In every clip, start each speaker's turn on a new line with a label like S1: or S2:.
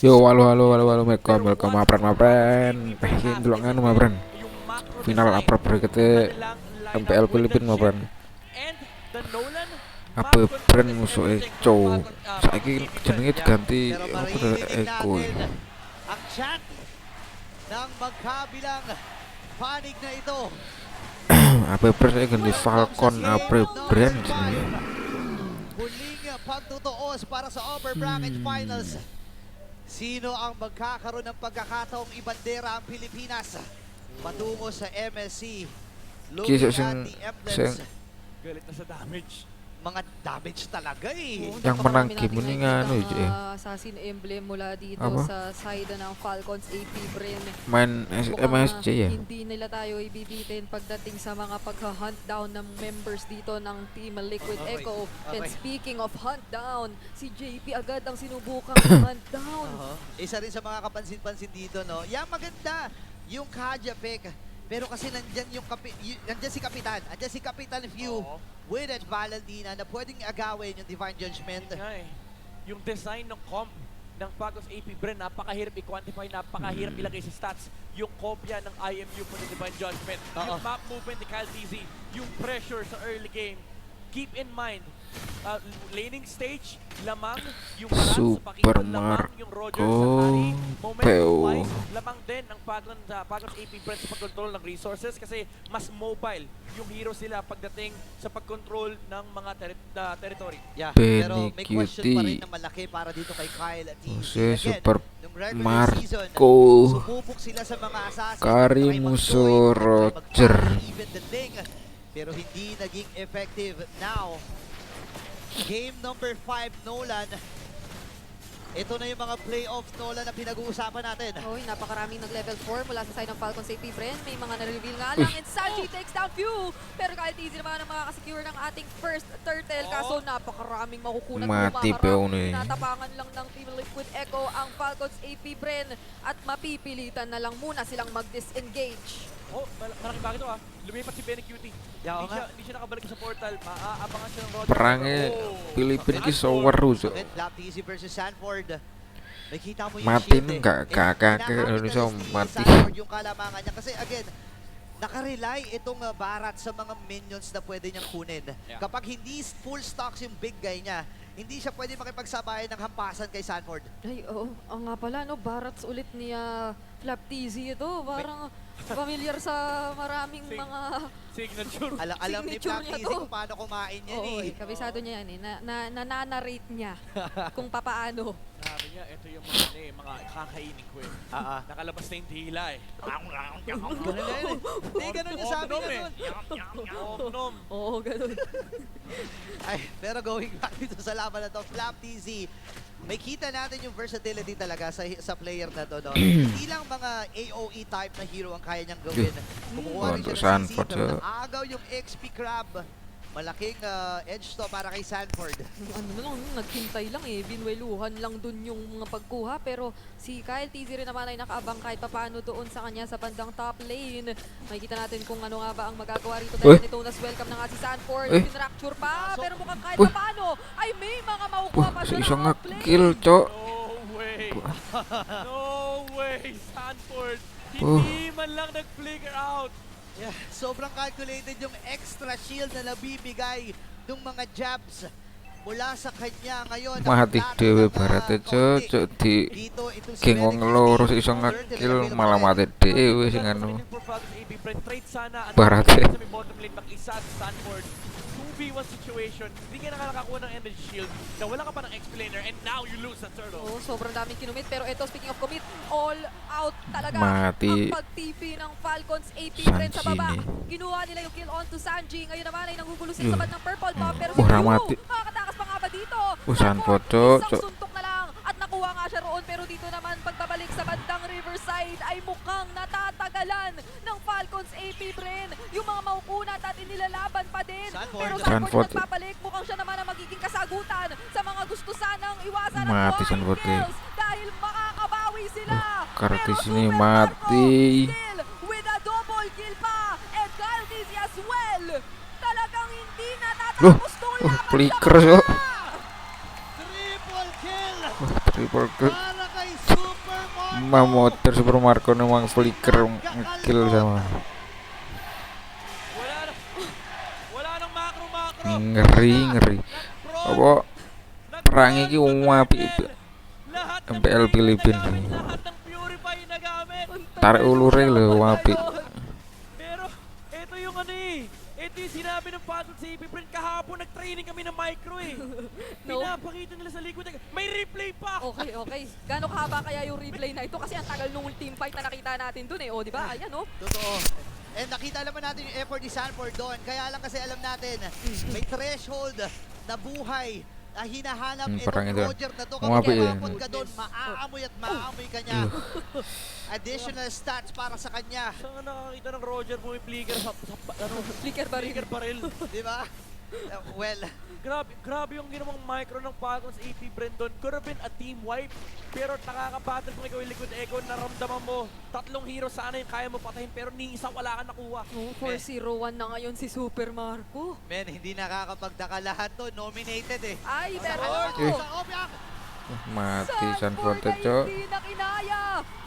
S1: Yo, halo, halo, halo, halo, welcome, mapran, pengen dulu nganu mapran. Final upper bracket MPL Filipin mapran. Apa brand musuh Eco? Saiki jenenge diganti apa tuh Eko.
S2: Ang chat ng magkabilang panig na ito.
S1: Apa brand saya ganti Falcon apa brand jenenge?
S2: Muling pagtutuos para sa upper bracket finals. Sino ang magkakaroon ng pagkakataong ibandera ang Pilipinas patungo sa MSC? Looking
S1: Kisah
S2: at the emblems.
S3: Galit na sa damage.
S2: Mga damage talaga eh.
S1: Yang menang game ini nganu
S4: assassin emblem mula dito
S1: Apa?
S4: sa side ng Falcons AP Bren.
S1: Main MSC ya.
S4: Hindi nila tayo ibibitin pagdating sa mga pagha-hunt down ng members dito ng Team Liquid Echo. And speaking of hunt down, si JP agad ang sinubukang hunt down.
S2: Isa rin sa mga kapansin-pansin dito, no? Yang maganda yung Kaja pick. Pero kasi nandyan si Kapitan. Andyan si Kapitan Few with that Valentina na pwedeng agawin yung Divine Judgment.
S3: Yung design ng comp ng Pagos AP Bren, napakahirap i-quantify, napakahirap ilagay sa stats. Yung kopya ng IMU for the Divine Judgment, yung map movement ni Kyle TZ, yung pressure sa early game. Keep in mind, laning stage, lamang yung balance sa
S1: Super
S3: Pakito, lamang yung Roger sa
S1: Marco
S3: carry, momentum
S1: Peu.
S3: wise, lamang din ang Pagos AP Bren sa pag-control ng resources kasi mas mobile yung hero sila pagdating sa pag-control ng mga territory.
S2: Yeah,
S1: Benny
S2: pero may question pa rin
S1: Cutie.
S2: na malaki para dito kay Kyle at TZ.
S1: Jose
S2: Again,
S1: Super
S2: nung regular season,
S1: Marco
S2: sumubok sila sa mga assassin.
S1: Kari
S2: try
S1: musuh
S2: mag-join, try
S1: Roger.
S2: mag-fight, even the Ling, pero hindi naging effective. Now, game number 5, Nolan. Ito na yung mga playoff, Nolan, na pinag-uusapan natin.
S4: Oy, napakaraming nag-level 4 mula sa side ng Falcons AP Bren. May mga na-reveal nga lang. And Sanji takes down Few. Pero kahit easy naman ang makakasecure ng ating first turtle. Kaso napakaraming makukunan.
S1: Mati Peu nih.
S4: Natapangan lang ng Team Liquid Echo ang Falcons AP Bren. At mapipilitan na lang muna silang mag-disengage.
S3: Oh, malaking bagay ito lumipat si Benny Cutie.
S2: Yeah,
S3: Hindi siya nakabalik sa portal. Maaabangan siya ng Roger.
S1: Perangnya Filipin ki seru so.
S2: Black TZ versus Sanford. Nakita mo yung
S1: Mati
S2: shield
S1: enggak kakak ke Indonesia mati.
S2: Sanford yung kalamangan niya. Kasi again, nakarely itong Barat sa mga minions na pwede niyang kunin.
S3: Yeah.
S2: Kapag hindi full stocks yung big guy niya, hindi siya pwede makipagsabayan ng hampasan kay Sanford.
S4: Ay, oo. Ang nga pala, no? Barats ulit ni Flap TZ ito. Parang familiar sa maraming mga
S3: Signature.
S2: Alam ni
S4: signature
S2: Black
S4: niya
S2: TZ
S4: to.
S2: kung paano kumain yan
S4: Oo,
S2: eh.
S4: kabisado niya yan eh. Nananarrate niya kung papaano.
S3: Sabi niya, ito yung mga kakainin ko eh. Nakalabas na yung dila eh.
S2: Ganun na yun eh. Hindi, ganun yung sabi
S3: Om-nom
S2: ganun.
S3: Om-nom.
S4: Oo, ganun.
S2: Ay, pero going back dito sa laban na to, Flap TZ, may kita natin yung versatility talaga sa player na to, no? Hindi lang mga AOE type na hero ang kaya niyang gawin. Kumukuha rin siya ng
S1: Sanford,
S2: CC, pero naagaw yung XP Crab. Malaking edge to para kay Sanford.
S4: Ano na lang, naghintay lang eh. Binweluhan lang dun yung mga pagkuha. Pero si Kyle TZ rin naman ay nakaabang kahit papaano doon sa kanya sa bandang top lane. Makikita natin kung ano nga ba ang magagawa rito. Dahil nito nas welcome na nga si Sanford. Pinracture pa. Pero mukhang kahit papaano ay may mga makukuha pa siya
S1: Iso
S4: ng
S1: nga
S4: play.
S1: kill cok.
S3: No way. No way, Sanford. Hindi man lang nag-flicker out.
S2: Yeah, sobrang calculated yung extra shield na nabibigay ng mga jabs mula sa kanya ngayon.
S1: Mati dewe Barat cok di
S2: Dito, itong si
S1: gengong
S2: Benny
S1: loro
S2: Cutie,
S1: iso
S2: available
S1: ngekill malah mati dewe sing anu.
S3: Trade sana.
S1: Barat
S3: Sa may bottom lane, mag-isa si Sanford. 2v1 situation. Hindi ka nakakuha ng energy shield. Nawala ka pa ng explainer and now you lose the turtle.
S4: Oo, sobrang daming kinumit. Pero ito, speaking of commit, all out talaga
S1: Mati.
S4: ang pag-TP ng Falcons AP
S1: Sanji
S4: Bren sa baba.
S1: ni.
S4: Kinuha nila yung kill on to Sanji. Ngayon naman ay nanggugulo sila sa band ng Purple Bomb. Pero si
S1: Wala
S4: Q,
S1: mati.
S4: makakatakas pa nga ba dito?
S1: Sanford,
S4: Sanford,
S1: cok.
S4: isang suntok na lang at nakuha nga siya roon. Pero dito naman, pagbabalik sa bandang Riverside ay mukhang natatagalan ng Falcons AP Bren. Yung mga maukunat at inilalaban pa din.
S2: Sanford.
S4: Pero
S1: Sanford.
S4: Sanford nagpapalik. Mukhang siya naman ang magiging kasagutan sa mga gusto sanang iwasan ng
S1: Mati
S4: wild
S1: Sanford eh.
S4: kills dahil makakabawi sila.
S1: Kartis
S4: Pero
S1: ini
S4: Super
S1: mati.
S4: Marco still with a double kill pa and Kyle TZ as well. Talagang hindi natatapos tong laban sa
S1: flicker cok.
S2: triple kill
S1: Triple kill.
S2: para kay
S1: Mamotor Super Marco namang flicker kill sama.
S3: Wala nang macro.
S1: Ngeri. Apa perang iki wapi MPL Philippines.
S3: Lahat ng purify na gamit.
S1: Tarik ulure lho wapi.
S3: Pero, ito yung ano eh. Ito yung sinabi ng Pasok sa AP Brand. Kahapon nag-training kami ng micro eh.
S4: No.
S3: Pinapakita nila sa likod. May replay pa!
S4: Okay. Gano'ng kahaba kaya yung replay na ito? Kasi ang tagal nung team fight na nakita natin dun eh. O, di ba? Ayan, oh.
S2: Totoo. And nakita naman natin yung effort ni Sanford doon. Kaya lang kasi alam natin, may threshold na buhay na hinahanap
S1: Parang
S2: itong
S1: ito.
S2: Roger na to.
S1: Umapi
S2: Kapag
S1: eh.
S2: kumapon ka doon, maaamoy at maaamoy ka niya. Additional stats para sa kanya.
S3: Saan nga nakakita ng Roger pumipligger sa
S4: Flicker ba rin?
S3: flicker baril?
S2: Di ba? Well,
S3: Grabe yung ginawang micro ng Falcons AP Brandon. Could have been a team wipe. Pero nakakabattle kung ikaw yung Liquid Echo, naramdaman mo, 3 hero sana yung kaya mo patayin pero ni isa wala ka nakuha.
S4: Oh, 4-0-1 na ngayon si Super Marco.
S2: men, hindi nakakapagdaka lahat to. Nominated eh.
S4: Ay, pero
S2: Sa Obyak!
S1: Mati Sanford
S4: na
S1: cok.
S4: hindi na kinaya.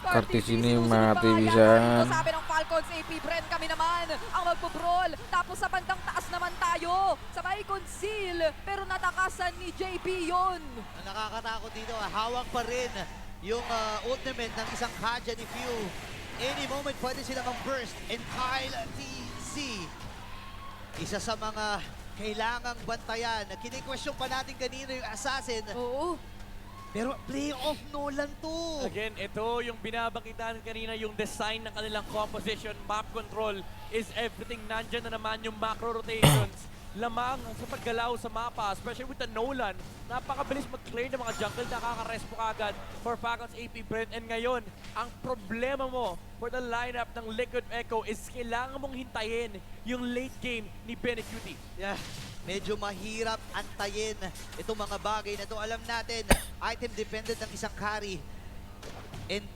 S1: Kartis ini
S4: sinusunod
S1: mati
S4: pa kaya.
S1: pisan.
S4: Ito sabi ng Falcons, AP Bren kami naman ang magpo-brawl. Tapos sa bandang taas naman tayo. Sabay conceal. Pero natakasan ni JP yon.
S2: Ang nakakatakot dito, hawak pa rin yung ultimate ng isang Kaja ni Few. Any moment pwede silang mag-burst. And Kyle TC, isa sa mga kailangang bantayan. Kini-question pa natin kanino yung assassin.
S4: Oo.
S2: Pero playoff Nolan to.
S3: Again, ito yung binabakitan kanina, yung design ng kanilang composition, map control is everything. Nandyan na naman yung macro rotations. Lamang sa paggalaw sa mapa, especially with the Nolan, napakabilis mag-clear ng mga jungle, nakaka-respo agad for Falcons AP Brent. And ngayon, ang problema mo for the lineup ng Liquid Echo is kailangan mong hintayin yung late game ni Benecutie.
S2: Yeah. Medyo mahirap antayin itong mga bagay na to. Alam natin, item dependent ng isang carry. And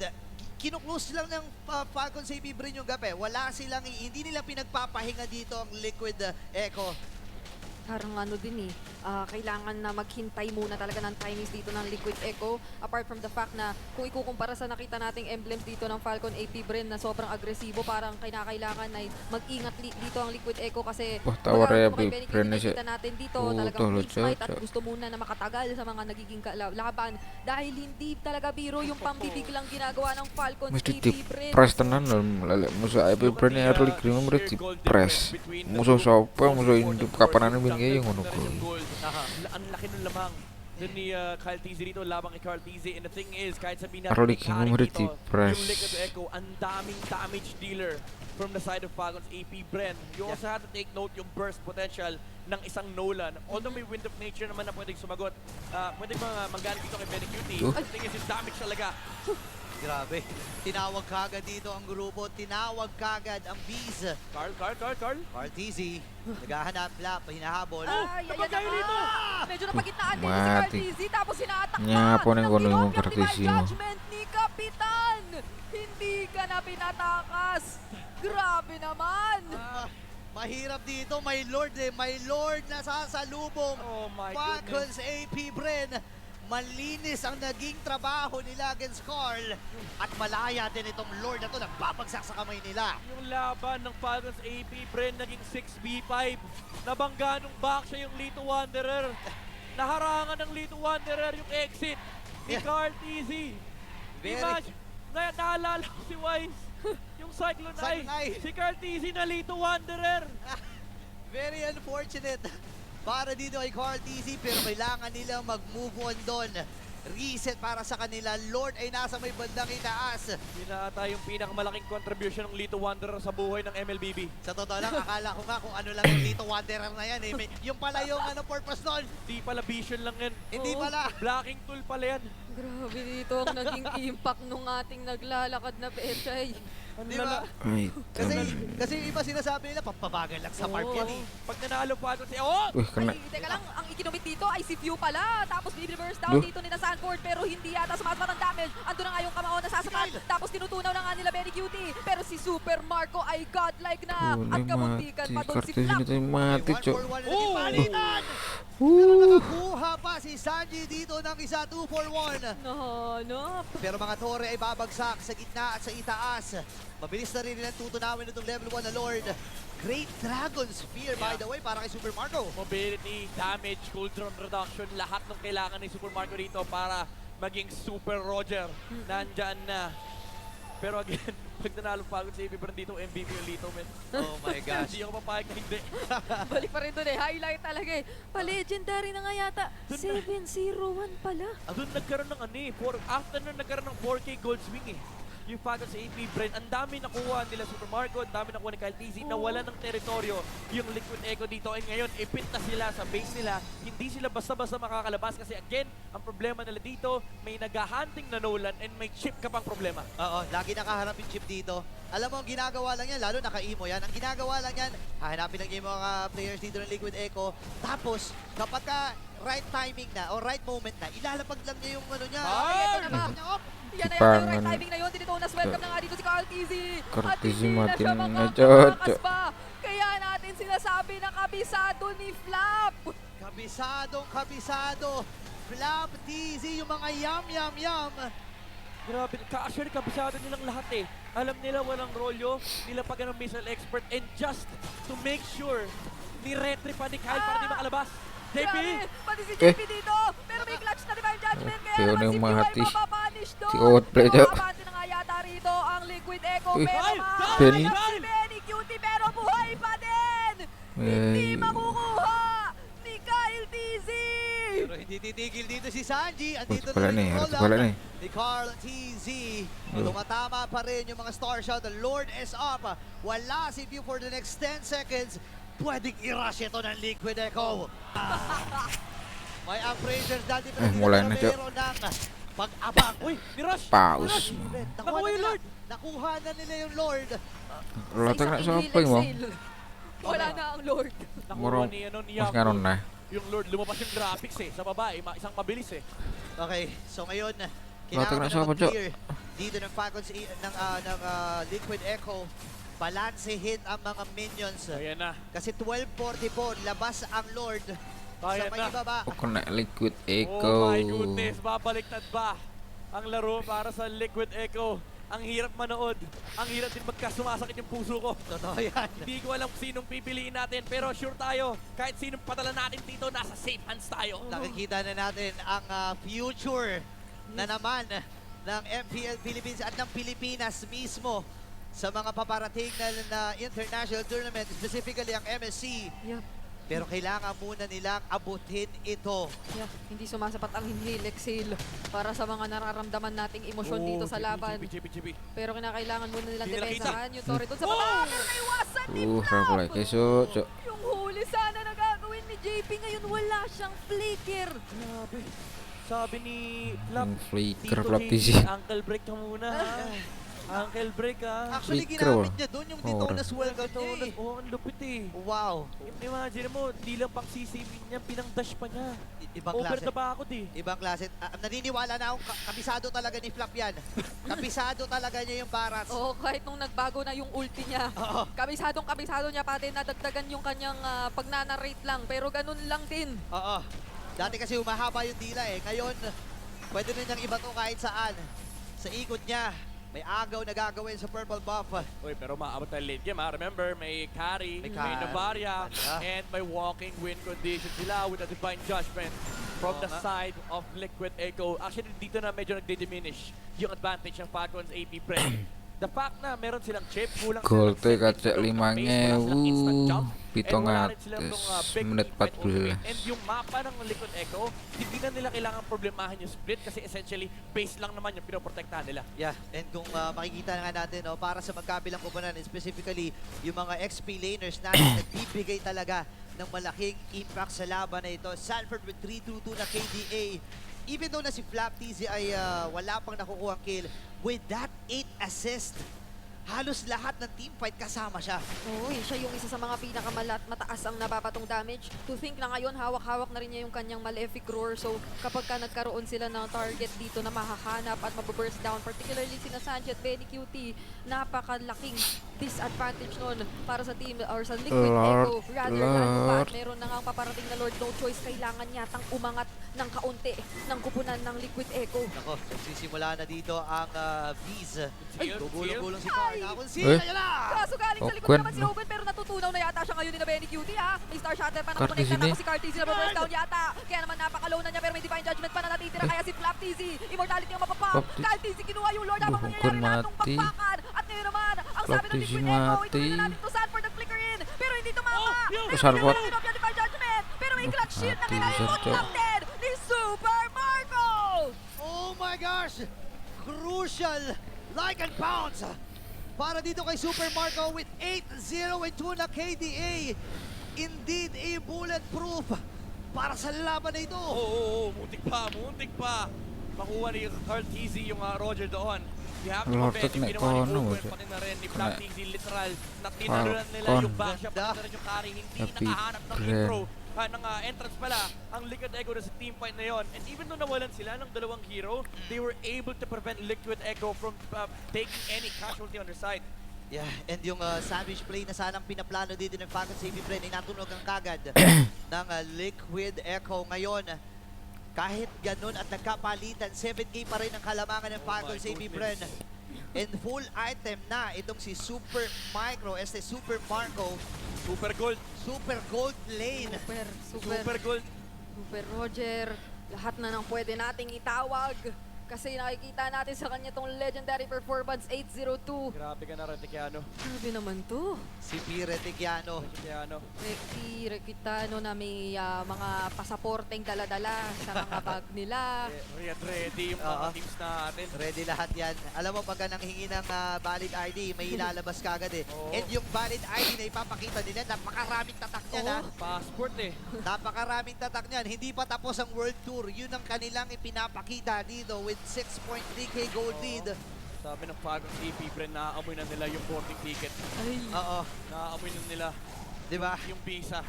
S2: kinuklose lang ng Falcons AP Brin yung gabi. Wala silang, hindi nila pinagpapahinga dito ang Liquid Echo.
S4: Parang ano din eh, kailangan na maghintay muna talaga ng timings dito ng Liquid Echo. Apart from the fact na kung ikukumpara sa nakita nating emblems dito ng Falcon AP Bren na sobrang agresibo, parang kinakailangan na mag-ingat dito ang Liquid Echo kasi
S1: Tawar ya
S4: Bren nakita natin dito talagang
S1: tulo,
S4: big fight at
S1: cok.
S4: gusto muna na makatagal sa mga nagiging laban dahil hindi talaga biro yung pambibig lang ginagawa ng Falcon
S1: Mesti
S4: AP
S1: di
S4: Bren.
S1: press tenan lho lek musuh IP Brand early game mesti di press. Musuh sapa musuh induk kapanane win kaya ngono kuwi.
S3: Ang laki ng lamang dun ni Kyle TZ dito, labang kay Kyle TZ. And the thing is, kahit sabihin natin
S1: Early
S3: may
S1: game
S3: carry
S1: mo
S3: dito,
S1: press.
S3: yung Liquid Echo, ang daming damage dealer from the side of Falcons AP Bren. You also have to take note yung burst potential ng isang Nolan. Although may Wind of Nature naman na pwedeng sumagot, pwedeng manggaling dito kay Benecutie. The thing is, yung damage talaga.
S2: Grabe. Tinawag kagad dito ang grupo. Tinawag kagad ang Bees.
S3: Carl.
S2: RTZ. Naghahanap lap. Hinahabol.
S4: Ay,
S3: napagay dito!
S4: Medyo napagitnaan din si
S1: Mati.
S4: Cartizzi tapos hinatak
S1: Nya, po nang
S4: ng
S1: kuno yung
S4: Ginobra
S1: Cartizzi
S4: Divine
S1: mo.
S4: Judgment ni Kapitan. Hindi ka na pinatakas. Grabe naman.
S2: Mahirap dito. May Lord eh. May Lord na sasalubong.
S3: Oh my
S2: Falcons
S3: goodness.
S2: AP Bren. Malinis ang naging trabaho nila against Carl. At malaya din itong Lord na to. Nagbabagsak sa kamay nila.
S3: Yung laban ng Falcons AP Bren naging 6v5. Nabangga nung back siya yung Lito Wanderer. Naharangan ng Lito Wanderer yung exit ni
S2: Yeah.
S3: Carl TZ.
S2: Very-
S3: Imagine, naalala ko si Wise. Yung Cyclone Eye.
S2: Cyclone Eye.
S3: Si Carl TZ na Lito Wanderer.
S2: Very unfortunate para dito kay Carl TZ, pero kailangan nilang mag-move on doon. Reset para sa kanila. Lord ay nasa may bandang itaas.
S3: Yun na ata yung pinakamalaking contribution ng Lito Wanderer sa buhay ng MLBB.
S2: Sa totoo lang, akala ko nga kung ano lang yung Lito Wanderer na yan. Yung pala yung purpose doon.
S3: Di pala vision lang yan.
S2: Hindi
S4: Oo.
S2: pala.
S3: Blocking tool pala yan.
S4: Grabe dito ang naging impact nung ating naglalakad na Pechay.
S3: Ang
S2: Di
S3: lala.
S2: ba?
S1: Ay,
S2: Kasi yung iba sinasabi nila, pampabagal lang sa park yan eh.
S3: Pag nanalo pa ito siya, oh!
S1: kena.
S4: Ay, teka lang, ang ikinumit dito ay si Few pala. Tapos reverse down
S1: Duh.
S4: dito ni na Sanford pero hindi yata sumaspat ang damage. Ando na nga yung kamao na sasapat. Tapos tinutunaw na nga nila Benecutie. Pero si Super Marco ay godlike na. At kabuntikan pa doon si
S1: Kartis
S4: Flap.
S1: ini mati cok.
S2: 1-for-1 na naging palitan. Pero nakakuha pa si Sanji dito ng isa, 2 for 1.
S4: Nahanap.
S2: Pero mga Torre ay babagsak sa gitna at sa itaas. Mabilis na rin nilang tutunawin itong level 1 na Lord. Great Dragon Spear, by the way, para kay Super Marco.
S3: Mobility, damage, cooldown reduction, lahat ng kailangan ni Super Marco dito para maging Super Roger. Nandyan na. Pero again, pag nanalo pagod si AB Bran dito, MVP yung Lito, men.
S2: Oh my gosh.
S3: Hindi ako papayag na hindi.
S4: Balik pa rin doon eh. Highlight talaga eh. Pa-legendary na nga yata. 701 pala.
S3: Doon nagkaroon ng ano eh, after nun nagkaroon ng 4K gold swing eh. Yung Falcons sa AP Bren, ang dami nakuha nila Super Marco, ang dami nakuha ni Kyle TZ, nawala ng teritoryo yung Liquid Echo dito. And ngayon, ipit na sila sa base nila. Hindi sila basta-basta makakalabas kasi again, ang problema nila dito, may naghahunting na Nolan and may chip ka pang problema.
S2: Oo, lagi nakaharap yung chip dito. Alam mo, ang ginagawa lang yan, lalo naka-emo yan, ang ginagawa lang yan, hahanapin lang yung mga players dito ng Liquid Echo. Tapos, kapag ka right timing na, o right moment na, ilalapag lang niya yung ano niya.
S3: Ay!
S2: Ito na ba?
S4: Yan na
S1: Tipangan.
S4: yung right timing na yun. Tinitonas welcome na nga dito si Carl TZ.
S1: Carl
S4: At
S1: TZ,
S4: hindi na
S1: matin
S4: siya
S1: na
S4: makakatakas
S1: dyan.
S4: pa. Kaya natin sinasabi na kabisado ni Flap.
S2: Kabisado. Flap, TZ, yung mga yam.
S3: Grabe, actually kabisado nilang lahat eh. Alam nila walang rolyo, nila pa ng missile expert and just to make sure ni-retry pa ni Kyle para di makalabas. JP!
S4: Grabe, pati si JP dito. Pero may clutch na Divine Judgment. Kaya
S1: Pero
S4: naman
S1: yung
S4: si
S1: mga
S4: PY
S1: hati-
S4: mapapanish doon.
S1: si Outplay daw.
S4: Mapapante na nga yata rito ang Liquid Echo.
S1: Uy,
S4: Pero
S1: Benny.
S4: mahayap si Benny Cutie. Pero buhay pa din. Hindi
S1: Ay.
S4: makukuha ni Kyle TZ.
S2: Pero hindi titigil dito si Sanji. Andito
S1: Ito pala
S2: na
S1: na
S2: rin
S1: eh,
S2: yung
S1: ito
S2: roll-up
S1: pala na eh.
S2: ni Carl TZ.
S1: Oh.
S2: Tumatama pa rin yung mga star shot. The Lord is up. Wala si View for the next 10 seconds. Pwedeng i-rush ito ng Liquid Echo. May appraisers dati pa rin
S1: wala na, Jo.
S2: meron ng pag-abang.
S3: Uy, ni-rush!
S1: Paus.
S3: Nakuha yung Lord.
S2: Nakuha na nila yung Lord.
S1: Latag na sa
S4: isang
S1: apay mo.
S4: inhale exhale. Wala na ang Lord.
S3: Nakuha
S1: Murong,
S3: ni, ni
S1: mas
S3: Yako.
S1: nga ron na.
S3: Yung Lord, lumabas yung graphics eh, sa baba eh, isang mabilis eh.
S2: Okay, so ngayon,
S1: Latag
S2: kailangan
S1: na
S2: na
S1: sa apay, Jo.
S2: mag-clear dito ng Falcons ng Liquid Echo. Balansehin ang mga minions.
S3: Ayan na.
S2: Kasi 12:44, labas ang Lord
S3: Kaya
S2: sa may
S3: na.
S2: ibaba.
S1: Ako na Liquid Echo.
S3: Oh my goodness, babaliktad ba ang laro para sa Liquid Echo? Ang hirap manood. Ang hirap din magkasumasakit yung puso ko.
S2: Totoo yan.
S3: Hindi ko alam kung sinong pipiliin natin, pero sure tayo, kahit sinong padala natin dito, nasa safe hands tayo.
S2: Nakikita na natin ang future na naman ng MPL Philippines at ng Pilipinas mismo sa mga paparating na international tournament, specifically ang MSC.
S4: Yeah.
S2: Pero kailangan muna nilang abutin ito.
S4: Yeah, hindi sumasapat ang inhale exhale para sa mga nararamdaman nating emosyon dito sa laban.
S3: JP.
S4: Pero kinakailangan muna nilang
S3: Hindi nila
S4: depensahan yung Torre doon sa baba. Pero naiwasan ni
S1: Rako like keso.
S4: Yung huli sana na gagawin ni JP ngayon, wala siyang flicker.
S3: Grabe. Sabi ni Flap,
S1: Yung flicker,
S3: Tito
S1: Flap
S3: JP,
S1: TZ.
S3: Uncle break ka muna ha. Uncle break ha.
S2: Actually,
S1: Flicker,
S2: ginamit
S1: oh.
S2: niya doon yung
S1: Oh,
S2: Detona's welcome niya eh.
S3: Oo, ang lupit eh.
S2: Wow.
S3: Imagine mo, di lang pang sisimin niya, pinang-dash pa niya.
S2: Ibang
S3: Over
S2: klase.
S3: the bakod eh.
S2: Ibang klase. Naniniwala na akong kabisado talaga ni Flap yan. Kabisado talaga niya yung Barats.
S4: Oo, kahit nung nagbago na yung ulti niya.
S2: Oo.
S4: Kabisado niya pati nadagdagan yung kanyang pagnanarrate lang. Pero ganun lang din.
S2: Oo. Dati kasi humahaba yung dila eh. Ngayon, pwede rin niyang iba to kahit saan. Sa ikot niya, may agaw na gagawin sa purple buff.
S3: Uy, pero maabot na late game ha. Remember, may carry,
S2: May
S3: may Navaria,
S2: Navaria.
S3: and may walking win condition sila with a divine judgment from
S2: Oo
S3: the
S2: nga.
S3: side of Liquid Echo. Actually, dito na medyo nagdi-diminish yung advantage ng Falcons AP Pre. The fact na meron silang chip, kulang
S1: Gold
S3: silang
S1: kat sa 5,000. Pitong menit 14.
S3: And yung mapa ng Liquid Echo, hindi na nila kailangan problemahan yung split kasi essentially base lang naman yung pinoprotektahan nila.
S2: Yeah, and kung makikita nga natin, no, para sa magkabilang kubanan, specifically yung mga XP laners natin nagbibigay talaga ng malaking impact sa laban na ito. Sanford with 3-2-2 na KDA. Even though na si Flap TZ ay wala pang nakukuha kill, with that 8 assist halos lahat ng teamfight kasama siya.
S4: Oo, siya yung isa sa mga mataas ang napapatong damage. To think na ngayon, hawak-hawak na rin niya yung kanyang Malefic Roar. So, kapag ka nagkaroon sila ng target dito na mahahanap at mababurst down, particularly sina Sanji at Benny QT, napakalaking disadvantage nun para sa team or sa Liquid Echo. Rather lalo pa, at meron na nga ang paparating na Lord, no choice, kailangan yatang umangat ng kaunti ng kupunan ng Liquid Echo.
S2: Nako, nagsisimula na dito ang Bees.
S3: Ay,
S2: Gugulong-gulong si
S4: Ay!
S2: Park. Nakonsila niya na!
S4: Kaso galing sa likod
S1: Open.
S4: naman si Open, pero natutunaw na yata siya ngayon ni na Benny QT, ha? May Star Shatter pa
S1: Cartizzi
S4: nakakonekta,
S1: ni.
S4: tapos si Cartizzi na burst down yata. Kaya naman napaka-low na niya, pero may Divine Judgment pa na natitira, kaya si Flap TZ, Immortality ang mapapop.
S1: Flap
S4: Cartizzi kinuha yung Lord habang
S1: Buhukon
S4: nangyayari lahat ng
S1: mati.
S4: bakbakan. At ngayon naman, ang
S1: Flap
S4: sabi ng
S1: TZ
S4: Liquid Echo,
S1: mati.
S4: ituloy na natin to Sanford ang flicker in, pero hindi tumama. Pero
S1: Salvat.
S4: hindi yung Divine Judgment, pero may clutch shield na
S1: Mati,
S4: kinalimot
S1: Sancho.
S4: lang din ni Super Marco.
S2: Oh my gosh! Crucial! Like and bounce! Para dito kay Super Marco with 8-0 and 2 na KDA. Indeed, a bulletproof para sa laban na ito.
S3: Oo, muntik pa. Makuha ni Carl TZ yung Roger doon. You have to
S1: Lord,
S3: comment yung
S1: tek
S3: ginawa ni
S1: nek
S3: Open,
S1: kono,
S3: pati na rin ni
S1: Kena-
S3: Flap TZ, literal, na tinalunan nila
S1: Falcon.
S3: yung backshot, pati
S2: Ganda.
S3: na rin yung carry, hindi
S1: Happy
S3: nakahanap ng
S1: Brand.
S3: intro, ng entrance pala, ang Liquid Echo na sa team fight na yon. And even though nawalan sila ng dalawang hero, they were able to prevent Liquid Echo from taking any casualty on their side.
S2: Yeah, and yung sandwich play na sanang pinaplano dito ng Falcon Safety Brain ay natunog ang kagad ng Liquid Echo ngayon. Kahit ganun at nagkapalitan, 7K pa rin ang kalamangan ng Falcon
S3: my
S2: Safety
S3: goodness.
S2: Brain. And full item na itong si Super Micro, Super Marco,
S3: Super Gold,
S2: Super Gold Lane.
S3: Super Gold.
S4: Super Roger, lahat na ng pwede nating itawag. Kasi nakikita natin sa kanya tong legendary performance 802.
S3: Grabe ka na, Retikiano.
S4: Grabe naman to.
S2: Si Pire Tecchiano.
S4: Reki Rekitano na may mga pasaporteng dala-dala sa mga bag nila.
S3: Ready yung mga
S2: Oo.
S3: teams natin.
S2: Ready lahat yan. Alam mo, pagka nanghingi ng valid ID, may ilalabas kagad eh.
S3: Oo.
S2: And yung valid ID na ipapakita nila, napakaraming tatak niyan ha.
S3: Passport eh.
S2: Napakaraming tatak niyan. Hindi pa tapos ang World Tour. Yun ang kanilang ipinapakita dito with 6.3k gold lead.
S3: Sabi ng Falcon AP, Bren, naaamoy na nila yung boarding ticket.
S4: Ay,
S2: Oo.
S3: Naaamoy na nila
S2: Di ba?
S3: yung visa.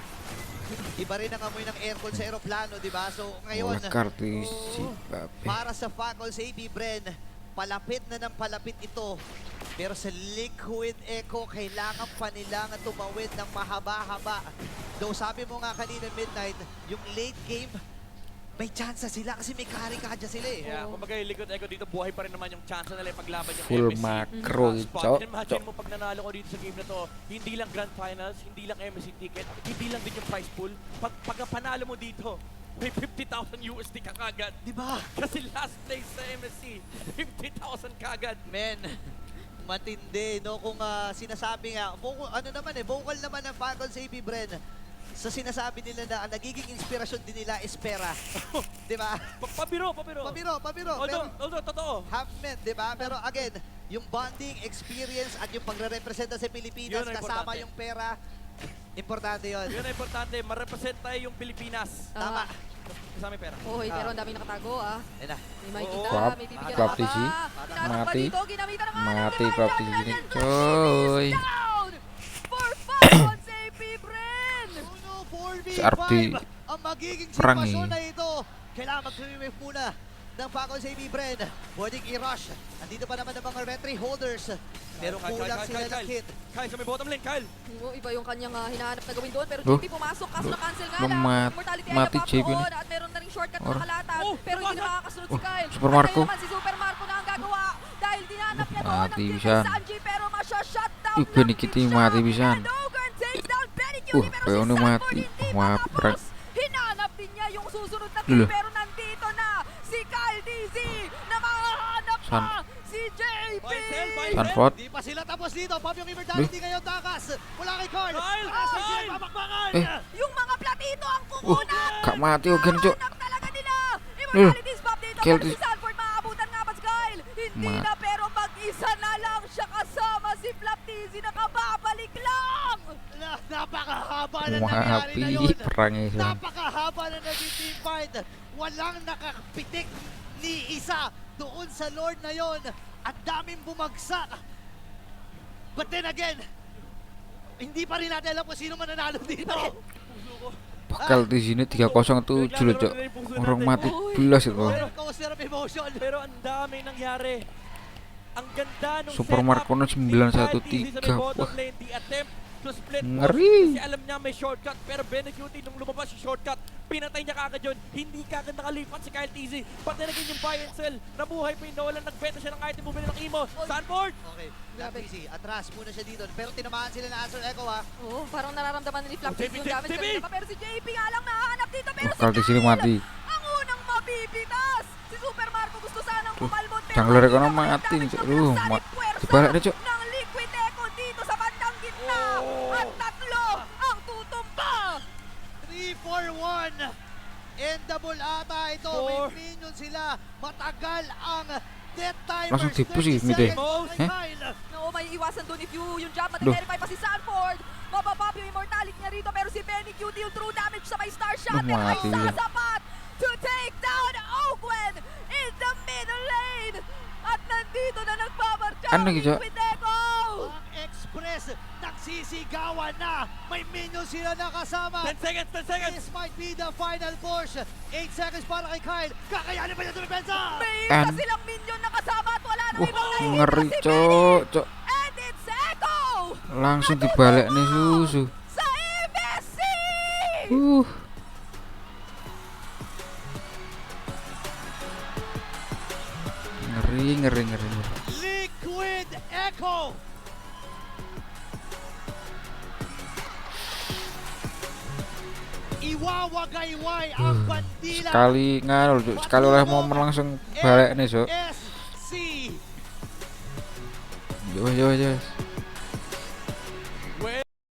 S2: Iba rin ang amoy ng aircon sa aeroplano, di ba? So ngayon,
S1: Wala Cartizzi, papi.
S2: para sa Falcons AP, Bren, palapit na ng palapit ito. Pero sa Liquid Echo, kailangan pa nilang tumawid ng mahaba-haba. Though sabi mo nga kanina, Midnight, yung late game, may chance sila kasi may carry-kadya sila eh.
S3: Yeah, kumbaga yung Liquid Echo dito, buhay pa rin naman yung chance na nila paglaban yung
S1: Full
S3: MSC.
S1: macro,
S3: Spot.
S1: chok.
S3: Imagine mo pag nanalo ko dito sa game na to, hindi lang Grand Finals, hindi lang MSC ticket, hindi lang din yung prize pool. Pag panalo mo dito, may 50,000 USD ka kagad.
S2: Di ba?
S3: Kasi last place sa MSC, 50,000 kagad.
S2: Men, matindi, no? Kung sinasabi nga, ano naman eh, vocal naman ng Falcons AP, Bren. Sa sinasabi nila na ang nagiging inspirasyon din nila is pera. Di ba?
S3: Pabiro.
S2: Pabiro.
S3: Although, totoo.
S2: Half men, di ba? Pero again, yung bonding, experience, at yung pagre-representa sa Pilipinas,
S3: Yun ang
S2: kasama
S3: importante.
S2: yung pera, importante yun.
S3: Yun ang importante, ma-represent tayo yung Pilipinas.
S2: Tama.
S3: Kasama yung pera.
S4: Oy, pero ang daming nakatago ah.
S2: Ayun na.
S4: May makikita,
S1: Flap,
S4: may bibigyan
S1: Flap
S4: ng
S1: TZ.
S4: mapa. Pinasok pa
S1: Mati.
S4: dito, ginamitan ng
S1: Mati,
S4: Divine
S1: Flap
S4: Judgment,
S1: TZ.
S4: and
S1: Choy.
S4: is down for Falcons AP, Bren!
S2: 4v5
S1: Si RP
S2: ang magiging
S1: perang
S2: sitwasyon
S1: eh.
S2: na ito. Kailangan mag-swimming muna ng Falcons AP, Bren. Pwedeng i-rush. Andito pa naman ang mga retry holders. Pero kulang sila ng hit.
S3: Kyle, sa may bottom lane, Kyle.
S4: Oo, iba yung kanyang hinahanap na gawin doon, pero
S1: Oh.
S4: JP pumasok, kaso na-cancel nga
S1: Oh,
S4: lang.
S1: mat-
S4: Immortality ay
S1: mati
S4: napap
S1: JP
S4: doon,
S1: na.
S4: at meron na ring shortcut na
S1: Or-
S4: nakalatag,
S3: Oh,
S4: pero hindi
S3: napasok.
S4: nakakasunod si Kyle.
S1: Super
S4: At
S1: Marco.
S4: ngayon naman si Super Marco na ang gagawa, dahil dinanap niya doon ang
S1: Mati
S4: kill
S1: bisan.
S4: kay Sanji, pero masya-shutdown
S1: Ih, Benikiti mati bisan.
S4: And Hogan takes down Benny Cutie, pero
S1: pero
S4: si
S1: ano
S4: Sanford
S1: mati?
S4: hindi
S1: Wah,
S4: matapos. Hinanap din niya yung susunod na kill,
S1: Lolo.
S4: pero nandito na si Kyle DZ na mahahanap pa
S1: San-
S4: si JP.
S1: Sanford.
S2: Di pa sila tapos dito. Pop yung immortality ngayon, takas. Mula kay Carl.
S3: Kyle!
S2: Sige,
S3: Kyle!
S2: papakbakan.
S4: Yung mga platito ang kukunan.
S1: Kak mati Hogan, Cok.
S4: Hanap talaga nila. Immortality's pop dito.
S1: Kill
S4: Pero si
S1: this-
S4: Sanford maabutan nga ba si Kyle? Hindi
S1: Ma-
S4: na, pero mag-isa na lang siya kasama si Flaptizi na kababalik lang.
S2: Napakahaba na nangyari na yun.
S1: Wapi, perang eh.
S2: Napakahaba na naging team fight. Walang nakapitik ni isa doon sa Lord na yon. At daming bumagsak. But then again, hindi pa rin natin alam kung sino mananalo dito.
S1: Bakal di sini 3-0 loh cok. Orang mati belas itu.
S2: Coaster of emotion.
S3: Pero ang dami nangyari. Ang ganda nung
S1: Super Marco na 9-1-3. Wah,
S3: lane, the attempt to split
S1: ngeri.
S3: Kasi alam niya may shortcut, pero Benecuti nung lumabas yung shortcut, pinatay niya kagad yun. Hindi kagad nakalipat si Kyle TZ. Pati na yung buy and sell, nabuhay pa yung Nolan, nagbenta siya ng item, bumili ng Imo. Sanford!
S2: Okay,
S4: Grabe.
S2: Easy. Atras muna siya dito. Pero tinamaan sila na Astral Echo ha.
S4: Oo, parang nararamdaman ni Flap
S3: JP,
S4: yung damage
S3: JP!
S4: kanina pa. Pero si JP nga lang nakahanap dito. Pero
S1: Bakal di sini mati.
S4: ang unang mabibitas. Si Super Marco gusto sanang pumalbot. Pero
S1: jungler ko na
S4: hindi naman
S1: mati,
S4: damage
S1: Cok.
S4: ng
S1: Aduh,
S4: Sanit Puwersa
S1: dibalik na, Cok.
S4: ng Liquid Echo dito sa bandang gitna. At tatlo ang tutumba.
S2: 3-4-1. Endable ata ito. May
S3: Four.
S2: minion sila. Matagal ang death timer.
S1: Langsung tipus sih, mid eh.
S4: Oo, may iwasan doon if yung jump mati-verify pa si Sanford. Mababab yung immortality niya rito pero si Benny QT yung true damage sa may star shot ay
S1: mati yan.
S4: sasapat to take down Ogwen in the middle lane. At nandito na nagbabarka
S1: Ano gitu?
S4: with Echo.
S2: Ang Express nagsisigawan na. May minion sila nakasama.
S3: 10 seconds, 10 seconds!
S2: This might be the final push. 8 seconds para kay Kyle. Kakayanin pa niya tumipensa.
S4: May
S1: And-
S4: isa silang minion nakasama at wala nang ibang
S1: Wah,
S4: naiingat
S1: ngeri
S4: si Benny.
S1: cok.
S4: And it's Echo
S1: Langsung dibalik nih susu.
S4: sa MSC.
S1: Ngeri.
S2: Liquid Echo. Iwawagayway ang bandila.
S1: Sekali nganu cok. Sekali oleh momen langsung balik nih cok.
S2: SC.
S1: Yo.